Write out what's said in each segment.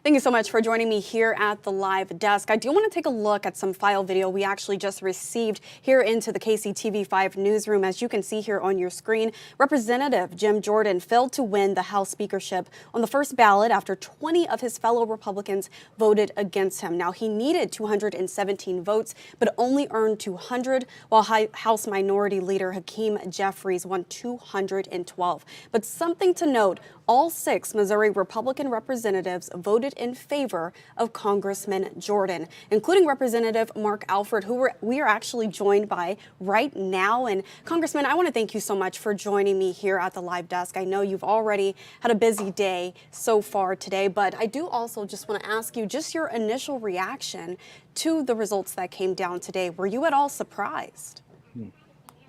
Thank you so much for joining me here at the live desk. I do want to take a look at some file video we actually just received here into the KCTV5 newsroom. As you can see here on your screen, Representative Jim Jordan failed to win the House speakership on the first ballot after 20 of his fellow Republicans voted against him. Now, he needed 217 votes, but only earned 200, while House Minority Leader Hakeem Jeffries won 212. But something to note, all 6 Missouri Republican representatives voted in favor of Congressman Jordan, including Representative Mark Alford, who we are actually joined by right now. And Congressman, I want to thank you so much for joining me here at the live desk. I know you've already had a busy day so far today, but I do also just want to ask you just your initial reaction to the results that came down today. Were you at all surprised?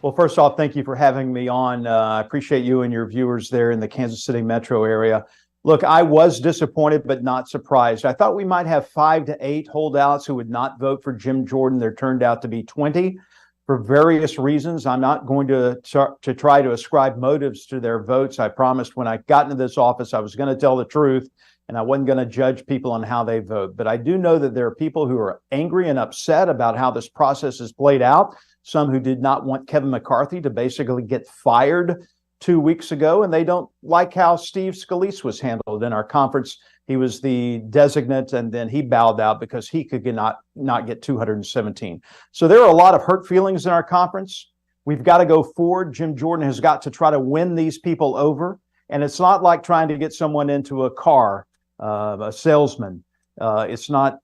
Well, first off, thank you for having me on. I appreciate you and your viewers there in the Kansas City metro area. Look, I was disappointed, but not surprised. I thought we might have 5 to 8 holdouts who would not vote for Jim Jordan. There turned out to be 20 for various reasons. I'm not going to try to ascribe motives to their votes. I promised when I got into this office, I was going to tell the truth and I wasn't going to judge people on how they vote. But I do know that there are people who are angry and upset about how this process has played out. Some who did not want Kevin McCarthy to basically get fired 2 weeks ago, and they don't like how Steve Scalise was handled in our conference. He was the designate, and then he bowed out because he could not get 217. So there are a lot of hurt feelings in our conference. We've got to go forward. Jim Jordan has got to try to win these people over, and it's not like trying to get someone into a car, a salesman. It's not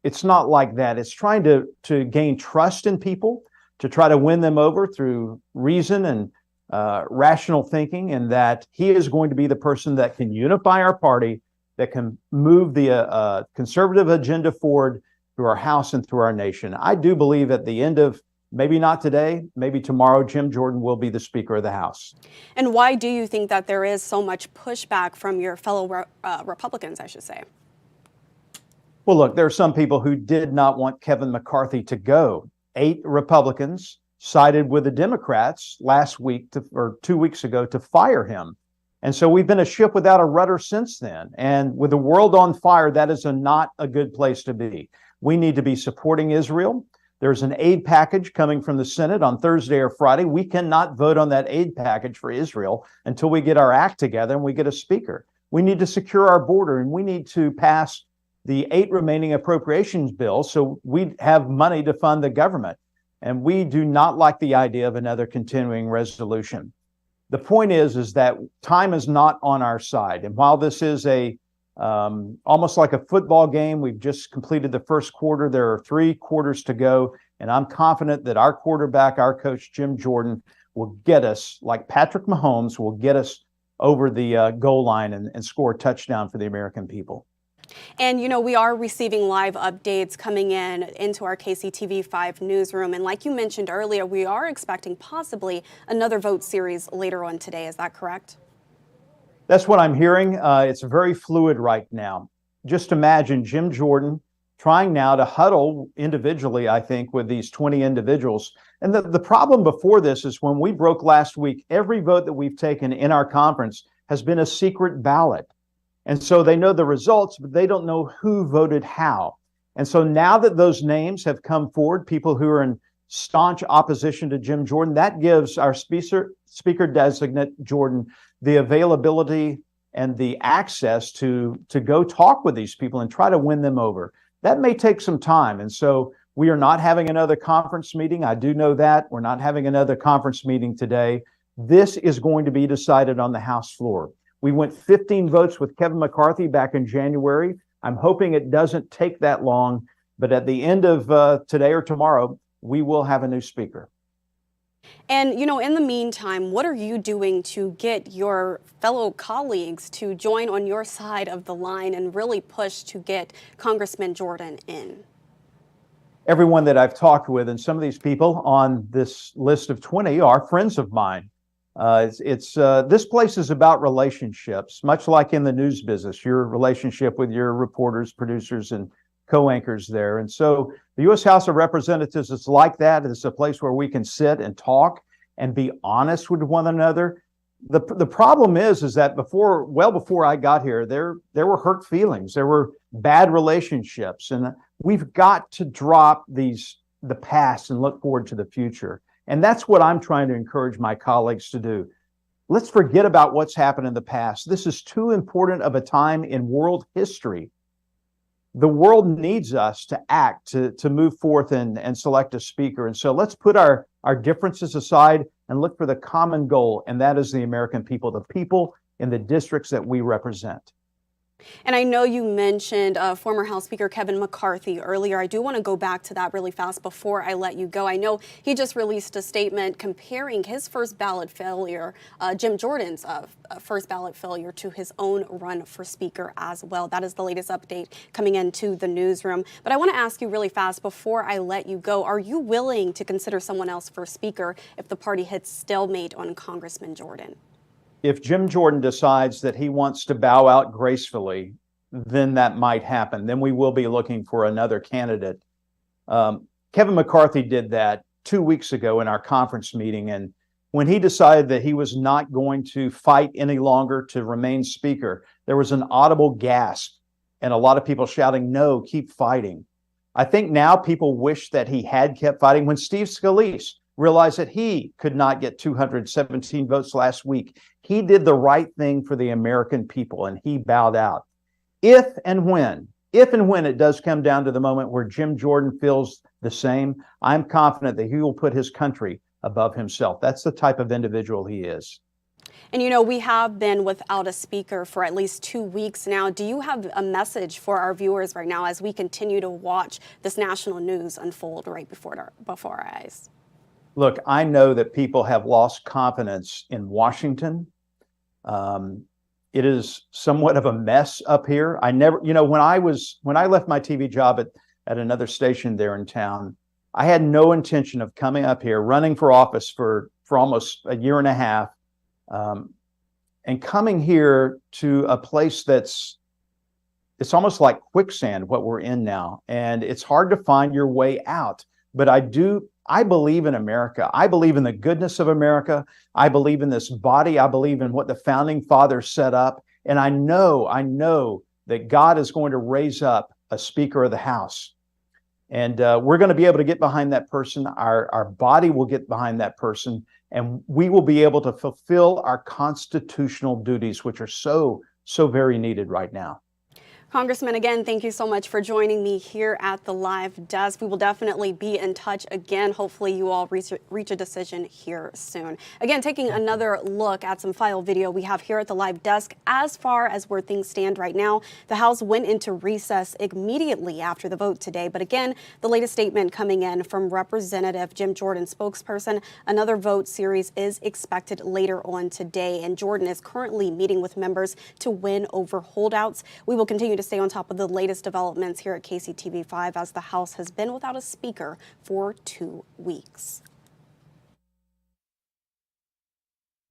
like that. It's trying to gain trust in people, to try to win them over through reason and rational thinking, and that he is going to be the person that can unify our party, that can move the conservative agenda forward through our House and through our nation. I do believe at the end of, maybe not today, maybe tomorrow, Jim Jordan will be the Speaker of the House. And why do you think that there is so much pushback from your fellow Republicans, I should say? Well, look, there are some people who did not want Kevin McCarthy to go. 8 Republicans sided with the Democrats last week or 2 weeks ago to fire him. And so we've been a ship without a rudder since then. And with the world on fire, that is not a good place to be. We need to be supporting Israel. There's an aid package coming from the Senate on Thursday or Friday. We cannot vote on that aid package for Israel until we get our act together and we get a speaker. We need to secure our border, and we need to pass the 8 remaining appropriations bills so we have money to fund the government. And we do not like the idea of another continuing resolution. The point is that time is not on our side. And while this is almost like a football game, we've just completed the first quarter. There are 3 quarters to go. And I'm confident that our quarterback, our coach, Jim Jordan, will get us, like Patrick Mahomes, will get us over the goal line and score a touchdown for the American people. And, you know, we are receiving live updates coming into our KCTV5 newsroom. And like you mentioned earlier, we are expecting possibly another vote series later on today. Is that correct? That's what I'm hearing. It's very fluid right now. Just imagine Jim Jordan trying now to huddle individually, I think, with these 20 individuals. And the problem before this is when we broke last week, every vote that we've taken in our conference has been a secret ballot. And so they know the results, but they don't know who voted how. And so now that those names have come forward, people who are in staunch opposition to Jim Jordan, that gives our speaker designate Jordan the availability and the access to go talk with these people and try to win them over. That may take some time. And so we are not having another conference meeting. I do know that. We're not having another conference meeting today. This is going to be decided on the House floor. We went 15 votes with Kevin McCarthy back in January. I'm hoping it doesn't take that long, but at the end of today or tomorrow, we will have a new speaker. And, you know, in the meantime, what are you doing to get your fellow colleagues to join on your side of the line and really push to get Congressman Jordan in? Everyone that I've talked with, and some of these people on this list of 20 are friends of mine. This place is about relationships, much like in the news business, your relationship with your reporters, producers, and co-anchors there. And so the U.S. House of Representatives is like that. It's a place where we can sit and talk and be honest with one another. The problem is that well before I got here, there were hurt feelings, there were bad relationships, and we've got to drop the past and look forward to the future. And that's what I'm trying to encourage my colleagues to do. Let's forget about what's happened in the past. This is too important of a time in world history. The world needs us to act, to move forth and select a speaker. And so let's put our differences aside and look for the common goal, and that is the American people, the people in the districts that we represent. And I know you mentioned former House Speaker Kevin McCarthy earlier. I do want to go back to that really fast before I let you go. I know he just released a statement comparing his first ballot failure, Jim Jordan's first ballot failure, to his own run for Speaker as well. That is the latest update coming into the newsroom. But I want to ask you really fast before I let you go, are you willing to consider someone else for Speaker if the party hits stalemate on Congressman Jordan? If Jim Jordan decides that he wants to bow out gracefully, then that might happen. Then we will be looking for another candidate. Kevin McCarthy did that 2 weeks ago in our conference meeting. And when he decided that he was not going to fight any longer to remain Speaker, there was an audible gasp and a lot of people shouting, "No, keep fighting." I think now people wish that he had kept fighting. When Steve Scalise realized that he could not get 217 votes last week, he did the right thing for the American people and he bowed out. If and when it does come down to the moment where Jim Jordan feels the same, I'm confident that he will put his country above himself. That's the type of individual he is. And you know, we have been without a speaker for at least 2 weeks now. Do you have a message for our viewers right now as we continue to watch this national news unfold right before our eyes? Look, I know that people have lost confidence in Washington. It is somewhat of a mess up here. I never, when I left my TV job at another station there in town, I had no intention of coming up here, running for office for almost a year and a half, and coming here to a place it's almost like quicksand, what we're in now. And it's hard to find your way out. But I believe in America. I believe in the goodness of America. I believe in this body. I believe in what the founding fathers set up. And I know that God is going to raise up a Speaker of the House. And we're going to be able to get behind that person. Our body will get behind that person. And we will be able to fulfill our constitutional duties, which are so very needed right now. Congressman, again, thank you so much for joining me here at the live desk. We will definitely be in touch again. Hopefully you all reach a decision here soon. Again, taking another look at some file video we have here at the live desk. As far as where things stand right now, the House went into recess immediately after the vote today. But again, the latest statement coming in from Representative Jim Jordan, spokesperson, another vote series is expected later on today. And Jordan is currently meeting with members to win over holdouts. We will continue to stay on top of the latest developments here at KCTV5 as the House has been without a speaker for 2 weeks.